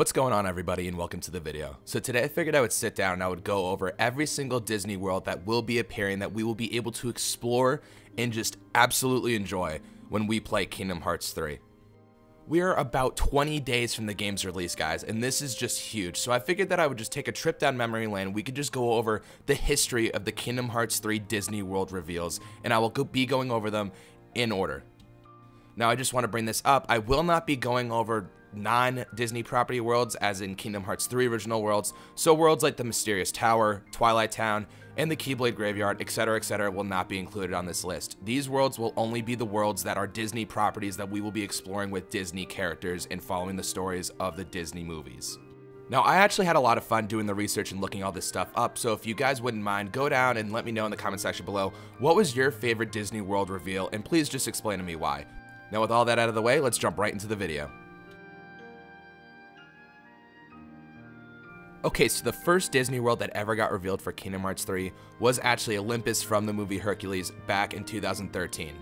What's going on, everybody, and welcome to the video. So today I figured I would sit down and I would go over every single Disney World that will be appearing, that we will be able to explore and just absolutely enjoy when we play Kingdom Hearts 3. We are about 20 days from the game's release, guys, and this is just huge. So I figured that I would just take a trip down memory lane. We could just go over the history of the Kingdom Hearts 3 Disney World reveals, and I will be going over them in order. Now, I just want to bring this up. I will not be going over non-Disney property worlds, as in Kingdom Hearts 3 original worlds. So worlds like the Mysterious Tower, Twilight Town, and the Keyblade Graveyard, etc., will not be included on this list. These worlds will only be the worlds that are Disney properties that we will be exploring with Disney characters and following the stories of the Disney movies. Now, I actually had a lot of fun doing the research and looking all this stuff up, so if you guys wouldn't mind, go down and let me know in the comment section below, what was your favorite Disney World reveal, and please just explain to me why. Now, with all that out of the way, let's jump right into the video. Okay, so the first Disney World that ever got revealed for Kingdom Hearts 3 was actually Olympus from the movie Hercules back in 2013.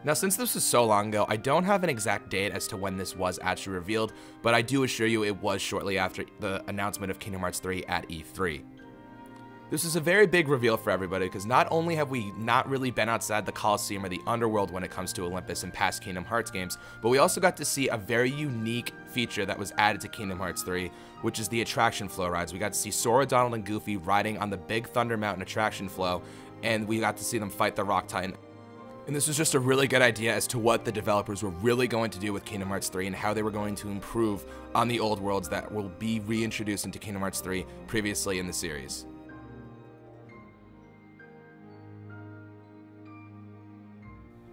Now, since this was so long ago, I don't have an exact date as to when this was actually revealed, but I do assure you it was shortly after the announcement of Kingdom Hearts 3 at E3. This is a very big reveal for everybody, because not only have we not really been outside the Coliseum or the Underworld when it comes to Olympus in past Kingdom Hearts games, but we also got to see a very unique feature that was added to Kingdom Hearts 3, which is the attraction flow rides. We got to see Sora, Donald, and Goofy riding on the Big Thunder Mountain attraction flow, and we got to see them fight the Rock Titan. And this was just a really good idea as to what the developers were really going to do with Kingdom Hearts 3 and how they were going to improve on the old worlds that will be reintroduced into Kingdom Hearts 3 previously in the series.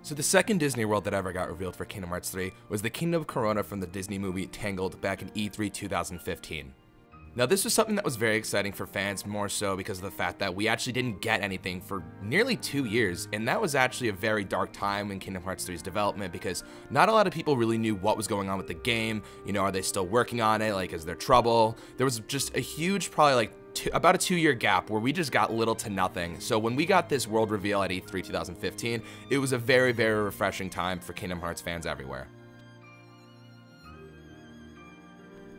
So the second Disney World that ever got revealed for Kingdom Hearts 3 was the Kingdom of Corona from the Disney movie Tangled back in E3 2015. Now, this was something that was very exciting for fans, more so because of the fact that we actually didn't get anything for nearly 2 years, and that was actually a very dark time in Kingdom Hearts 3's development, because not a lot of people really knew what was going on with the game. You know, are they still working on it? Like, is there trouble? There was just a huge, probably like about a 2-year gap where we just got little to nothing. So when we got this world reveal at E3 2015, it was a very, very refreshing time for Kingdom Hearts fans everywhere.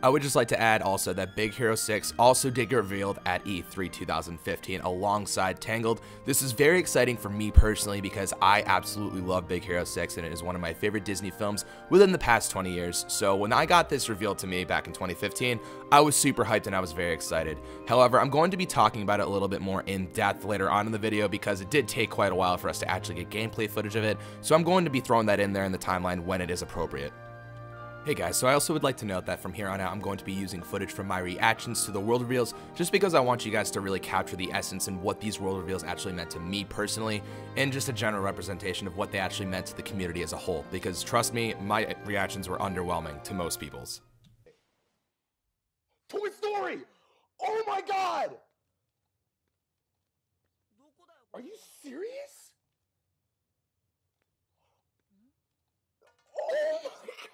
I would just like to add also that Big Hero 6 also did get revealed at E3 2015 alongside Tangled. This is very exciting for me personally because I absolutely love Big Hero 6 and it is one of my favorite Disney films within the past 20 years. So when I got this revealed to me back in 2015, I was super hyped and I was very excited. However, I'm going to be talking about it a little bit more in depth later on in the video because it did take quite a while for us to actually get gameplay footage of it. So I'm going to be throwing that in there in the timeline when it is appropriate. Hey guys, so I also would like to note that from here on out I'm going to be using footage from my reactions to the world reveals just because I want you guys to really capture the essence and what these world reveals actually meant to me personally, and just a general representation of what they actually meant to the community as a whole, because trust me, my reactions were underwhelming to most people's. Toy Story! Oh my god! Are you serious? Oh my god!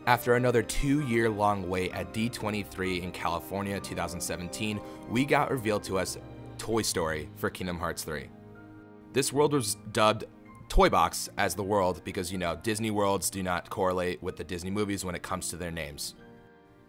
After another 2-year-long wait at D23 in California 2017, we got revealed to us Toy Story for Kingdom Hearts 3. This world was dubbed Toy Box as the world because, you know, Disney worlds do not correlate with the Disney movies when it comes to their names.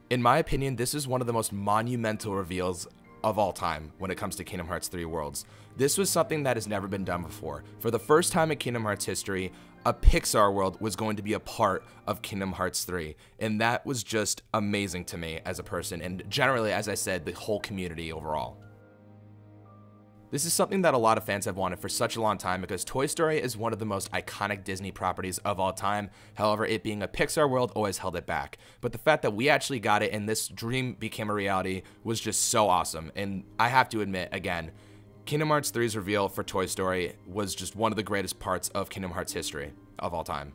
In my opinion, this is one of the most monumental reveals of all time when it comes to Kingdom Hearts 3 worlds. This was something that has never been done before. For the first time in Kingdom Hearts history, a Pixar world was going to be a part of Kingdom Hearts 3, and that was just amazing to me as a person, and generally, as I said, the whole community overall. This is something that a lot of fans have wanted for such a long time because Toy Story is one of the most iconic Disney properties of all time. However, it being a Pixar world always held it back. But the fact that we actually got it and this dream became a reality was just so awesome. And I have to admit, again, Kingdom Hearts 3's reveal for Toy Story was just one of the greatest parts of Kingdom Hearts history of all time.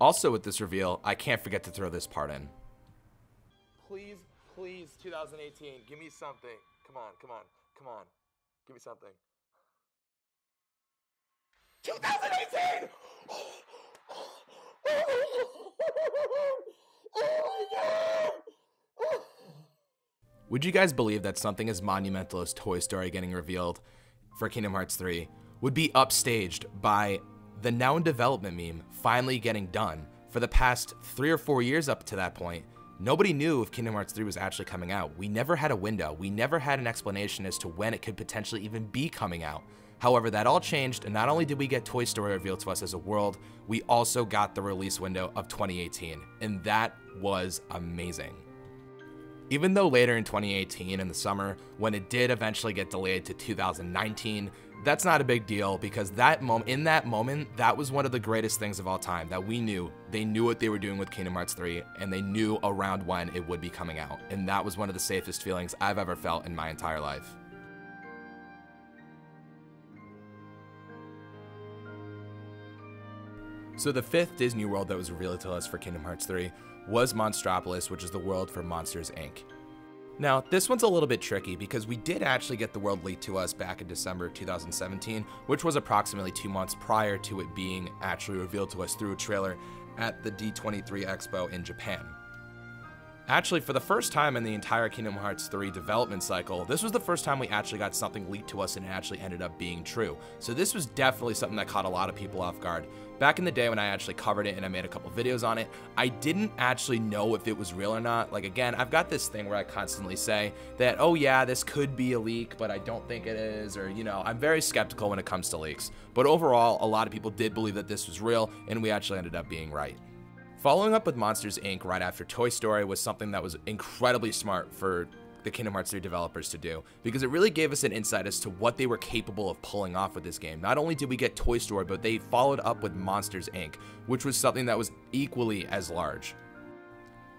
Also with this reveal, I can't forget to throw this part in. Please, please, 2018, give me something. Come on, come on. Come on, give me something. 2018! Oh my god! Would you guys believe that something as monumental as Toy Story getting revealed for Kingdom Hearts 3 would be upstaged by the now in development meme finally getting done for the past 3 or 4 years up to that point, nobody knew if Kingdom Hearts 3 was actually coming out. We never had a window. We never had an explanation as to when it could potentially even be coming out. However, that all changed, and not only did we get Toy Story revealed to us as a world, we also got the release window of 2018, and that was amazing. Even though later in 2018 in the summer, when it did eventually get delayed to 2019, that's not a big deal, because in that moment, that was one of the greatest things of all time, that we knew. They knew what they were doing with Kingdom Hearts 3, and they knew around when it would be coming out, and that was one of the safest feelings I've ever felt in my entire life. So the 5th Disney World that was revealed to us for Kingdom Hearts 3 was Monstropolis, which is the world for Monsters, Inc. Now, this one's a little bit tricky because we did actually get the world leaked to us back in December of 2017, which was approximately 2 months prior to it being actually revealed to us through a trailer at the D23 Expo in Japan. Actually, for the first time in the entire Kingdom Hearts 3 development cycle, this was the first time we actually got something leaked to us and it actually ended up being true. So this was definitely something that caught a lot of people off guard. Back in the day when I actually covered it and I made a couple videos on it, I didn't actually know if it was real or not. Like, again, I've got this thing where I constantly say that, oh yeah, this could be a leak, but I don't think it is, or, you know, I'm very skeptical when it comes to leaks. But overall, a lot of people did believe that this was real, and we actually ended up being right. Following up with Monsters, Inc. right after Toy Story was something that was incredibly smart for the Kingdom Hearts 3 developers to do, because it really gave us an insight as to what they were capable of pulling off with this game. Not only did we get Toy Story, but they followed up with Monsters, Inc., which was something that was equally as large.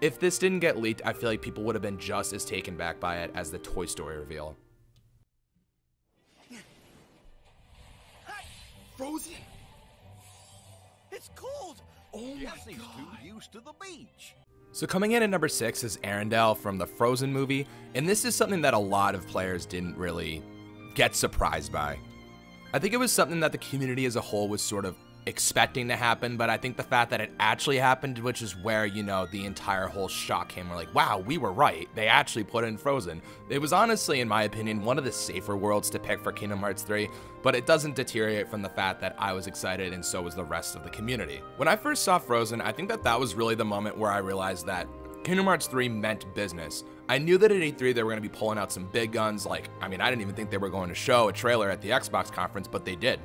If this didn't get leaked, I feel like people would have been just as taken back by it as the Toy Story reveal. Frozen? It's cold! Oh my God. He's too used to the beach. So coming in at number 6 is Arendelle from the Frozen movie, and this is something that a lot of players didn't really get surprised by. I think it was something that the community as a whole was sort of expecting to happen, but I think the fact that it actually happened, which is where, you know, the entire whole shock came. We're like, wow, we were right. They actually put in Frozen. It was honestly, in my opinion, one of the safer worlds to pick for Kingdom Hearts 3, but it doesn't deteriorate from the fact that I was excited and so was the rest of the community. When I first saw Frozen, I think that was really the moment where I realized that Kingdom Hearts 3 meant business. I knew that at E3 they were going to be pulling out some big guns, like, I mean, I didn't even think they were going to show a trailer at the Xbox conference, but they did.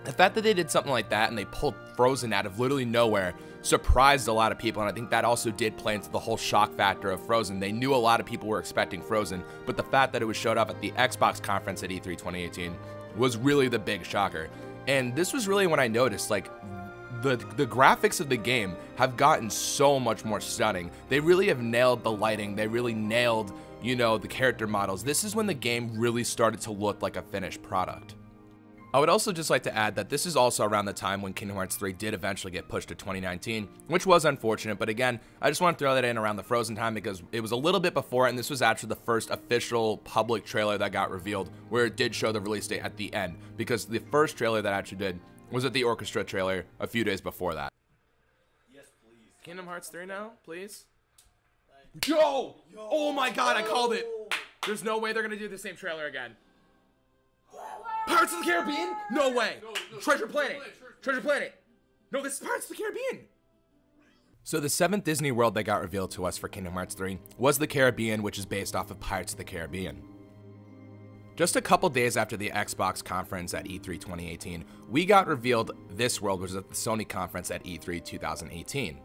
The fact that they did something like that and they pulled Frozen out of literally nowhere surprised a lot of people, and I think that also did play into the whole shock factor of Frozen. They knew a lot of people were expecting Frozen, but the fact that it was showed off at the Xbox conference at E3 2018 was really the big shocker. And this was really when I noticed, like, the graphics of the game have gotten so much more stunning. They really have nailed the lighting. They really nailed, you know, the character models. This is when the game really started to look like a finished product. I would also just like to add that this is also around the time when Kingdom Hearts 3 did eventually get pushed to 2019, which was unfortunate, but again, I just want to throw that in around the Frozen time because it was a little bit before, and this was actually the first official public trailer that got revealed, where it did show the release date at the end, because the first trailer that actually did was at the orchestra trailer a few days before that. Yes, please. Kingdom Hearts 3 now, please? Yo! Oh my God, I called it! There's no way they're gonna do the same trailer again. Pirates of the Caribbean? No way! Treasure Planet! Treasure Planet! No, this is Pirates of the Caribbean! So the 7th Disney World that got revealed to us for Kingdom Hearts 3 was the Caribbean, which is based off of Pirates of the Caribbean. Just a couple days after the Xbox conference at E3 2018, we got revealed this world, which was at the Sony conference at E3 2018.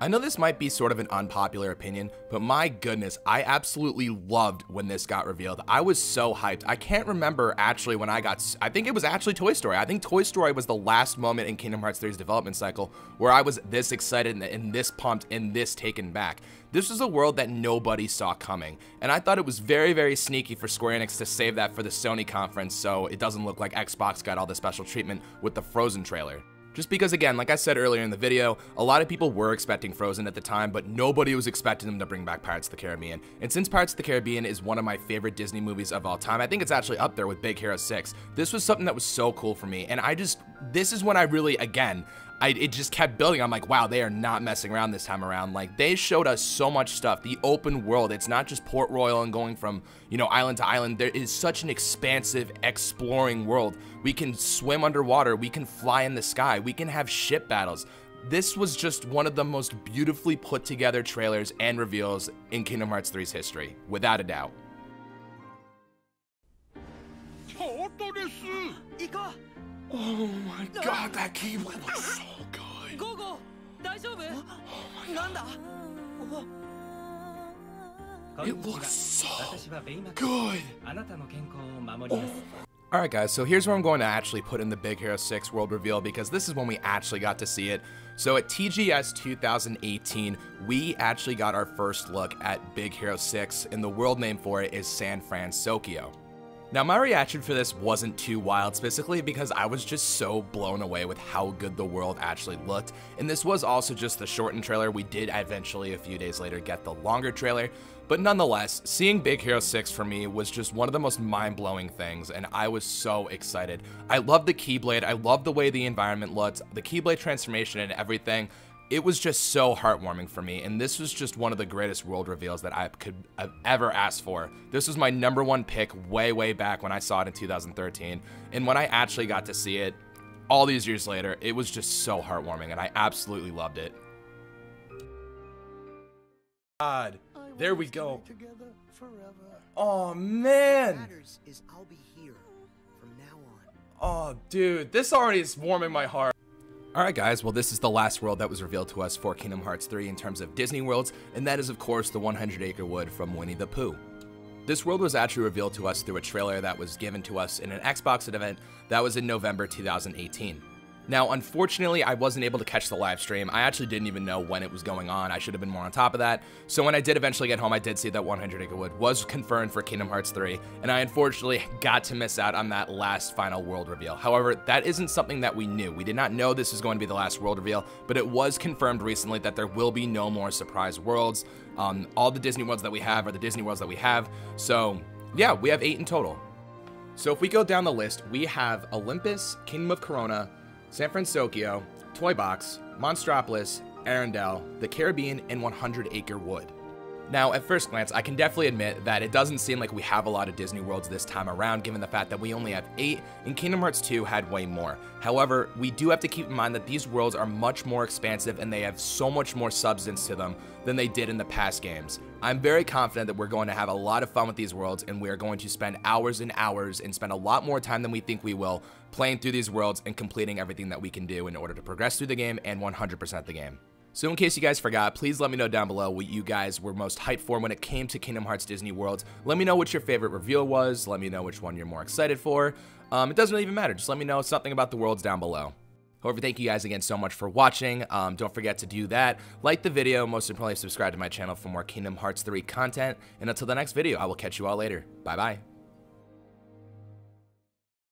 I know this might be sort of an unpopular opinion, but my goodness, I absolutely loved when this got revealed. I was so hyped. I can't remember actually when I think it was actually Toy Story. I think Toy Story was the last moment in Kingdom Hearts 3's development cycle where I was this excited and this pumped and this taken back. This was a world that nobody saw coming, and I thought it was very, very sneaky for Square Enix to save that for the Sony conference so it doesn't look like Xbox got all the special treatment with the Frozen trailer. Just because, again, like I said earlier in the video, a lot of people were expecting Frozen at the time, but nobody was expecting them to bring back Pirates of the Caribbean. And since Pirates of the Caribbean is one of my favorite Disney movies of all time, I think it's actually up there with Big Hero 6. This was something that was so cool for me, and this is when I really, again, it just kept building. I'm like, wow, they are not messing around this time around. Like, they showed us so much stuff. The open world, it's not just Port Royal and going from, you know, island to island. There is such an expansive, exploring world. We can swim underwater. We can fly in the sky. We can have ship battles. This was just one of the most beautifully put together trailers and reveals in Kingdom Hearts 3's history, without a doubt. Oh my god, that keyblade looks so good. Oh my god. It looks so good. Alright guys, so here's where I'm going to actually put in the Big Hero 6 world reveal, because this is when we actually got to see it. So at TGS 2018, we actually got our first look at Big Hero 6, and the world name for it is San Francisco. Now my reaction for this wasn't too wild, specifically because I was just so blown away with how good the world actually looked, and this was also just the shortened trailer. We did eventually a few days later get the longer trailer, but nonetheless, seeing Big Hero 6 for me was just one of the most mind-blowing things, and I was so excited. I love the Keyblade, I love the way the environment looked, the Keyblade transformation and everything. It was just so heartwarming for me, and this was just one of the greatest world reveals that I could have ever asked for. This was my #1 pick way back when I saw it in 2013, and when I actually got to see it all these years later, it was just so heartwarming, and I absolutely loved it. God, there we go. Oh man. Oh dude, this already is warming my heart. Alright guys, well this is the last world that was revealed to us for Kingdom Hearts 3 in terms of Disney worlds, and that is of course the 100-acre wood from Winnie the Pooh. This world was actually revealed to us through a trailer that was given to us in an Xbox event that was in November 2018. Now, unfortunately, I wasn't able to catch the live stream. I actually didn't even know when it was going on. I should have been more on top of that. So when I did eventually get home, I did see that 100-acre wood was confirmed for Kingdom Hearts 3, and I unfortunately got to miss out on that last final world reveal. However, that isn't something that we knew. We did not know this was going to be the last world reveal, but it was confirmed recently that there will be no more surprise worlds. All the Disney worlds that we have are the Disney worlds that we have. So yeah, we have 8 in total. So if we go down the list, we have Olympus, Kingdom of Corona, San Francisco, Toy Box, Monstropolis, Arendelle, the Caribbean, and 100-acre wood. Now, at first glance, I can definitely admit that it doesn't seem like we have a lot of Disney worlds this time around, given the fact that we only have 8, and Kingdom Hearts 2 had way more. However, we do have to keep in mind that these worlds are much more expansive, and they have so much more substance to them than they did in the past games. I'm very confident that we're going to have a lot of fun with these worlds, and we are going to spend hours and hours and spend a lot more time than we think we will playing through these worlds and completing everything that we can do in order to progress through the game and 100% the game. So in case you guys forgot, please let me know down below what you guys were most hyped for when it came to Kingdom Hearts Disney World. Let me know what your favorite reveal was. Let me know which one you're more excited for. It doesn't really even matter. Just let me know something about the worlds down below. However, thank you guys again so much for watching. Don't forget to do that. Like the video. Most importantly, subscribe to my channel for more Kingdom Hearts 3 content. And until the next video, I will catch you all later. Bye-bye.